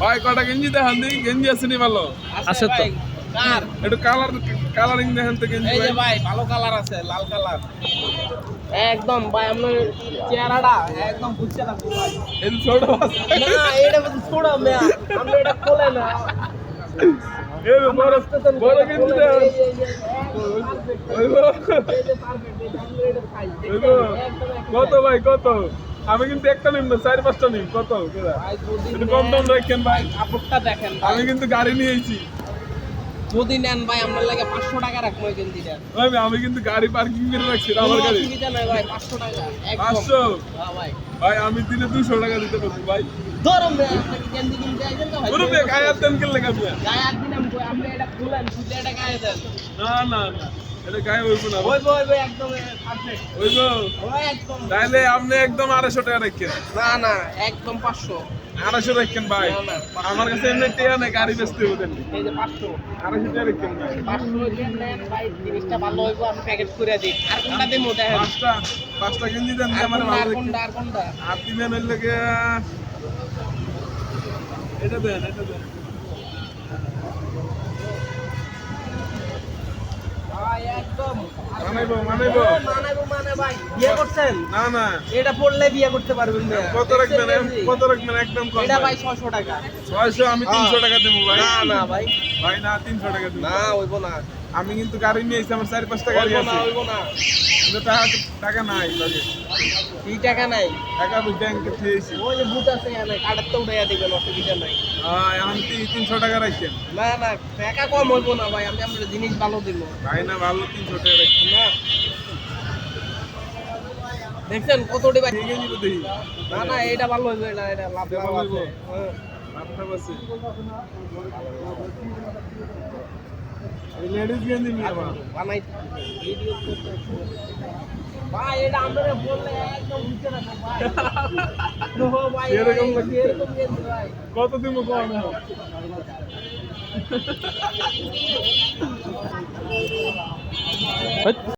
ভাই কটা গেঞ্জি দেখান দি, গেঞ্জি আছে নি ভালো? আছে তো। কার একটু কালারিং দেখান তো গেঞ্জি এই যে ভাই। ভাই ভালো কালার আছে, লাল কালার একদম ভাই আপনার চেহারাটা একদম বুঝতে লাগবে ভাই। এই যে ছোট বাচ্চা। না এটা বলতে ছোড়া মেয়া, আমরা এটা খোলে না। এই যে বড় বড় গেঞ্জি দেখান। ওই গো, ওই গো। কত ভাই কত? আমি কিন্তু একটা নিম না, 4-5টা নিম। কত কেডা? একটু কম দাম রাখেন ভাই। কাপড়টা দেখেন আমি কিন্তু গাড়ি নিয়েছি। যদি নেন ভাই আপনার লাগে 500 টাকা রাখবো এই গেঞ্জিটা। আমি কিন্তু গাড়ি পার্কিং করে রাখছি আমার কোনো গাড়ি। অসুবিধা নাই ভাই, 500 টাকা একদম। 500? হ্যাঁ ভাই ভাই আমি দিনে 200 টাকা দিতে পারবো ভাই। ধরুন ভাই আপনাকে গেঞ্জি কিনতে আইছেন তো ভাই। পুরো বে গায়ে হাত দেন কেলে কাজ? গায়ে হাত দিলাম কই, আপনি এটা খুলেন, খুলে এটা গায়ে দেন। না না না, এটা গায়ে হইব না। ওই একদম পারফেক্ট। হইব? ওই একদম তাইলে আপনি একদম 250 টাকা রাখেন। না না একদম 500। 250 রাখেন ভাই। না, না। আমার কাছে এমনি টাকা নেই, গাড়ি বেচতে হবে। এই যে 500 250 টাকা রাখেন ভাই। 500 দিয়ে নেন ভাই, জিনিসটা ভালো হইব, আমি প্যাকেট করে দিই। আর কোনটা দিমু দেখেন? পাঁচটা গেঞ্জি দেন যে আর আমার কোনটা, ভালো আর দেখতে। কোনটা, আর কোনটা? আর দিবেন হইলে গিয়ে এটা দেন, এটা দেন। ভাই একদম মানাইবো? মানাবো মানে ভাই। বিয়ে করছেন? না না, এটা পড়লে বিয়ে করতে পারবেন না। কত রাখবেন? কত রাখবেন? একদম কম এটা ভাই। ভাই 600 টাকা। 600? আমি 300 টাকা দেবো ভাই। না না ভাই, ভাই না, 300 টাকা দেবো। না হইব না, আমি কিন্তু গাড়ি নিয়েছি, আমার 4-5টা গাড়ি হইব না, আছে। হইব না। কিন্তু টাকা নাই বাজে। কি টাকা নাই? টাকা আমি ব্যাংকে দিয়েছি। ওই যে বুট আছে এখানে, কাটার তো উঠাইয়া দিবেন, অসুবিধা নাই। এখন 300 টাকা রাখছেন। না না টাকা কম হইব না ভাই, আমি আপনার জিনিস ভালো দিব ভাই না, ভালো 300 টাকা রাখছেন। না। দেখছেন কতটি ভাই? ঠিক আছে দেখি। না না এটা ভালো হইব, এটা লাভ এটা লাভ ভালো আছে। হইব? হ্যাঁ। আপনার কাছে এই লেডিস গেঞ্জি নিয়ে আবার। বানাই ভিডিও করতে ভাই, এটা আমরা বললে একদম উঠে না ভাই। নো ভাই এরকম লাগছে? এরকম গেঞ্জি ভাই। কত দিব কম?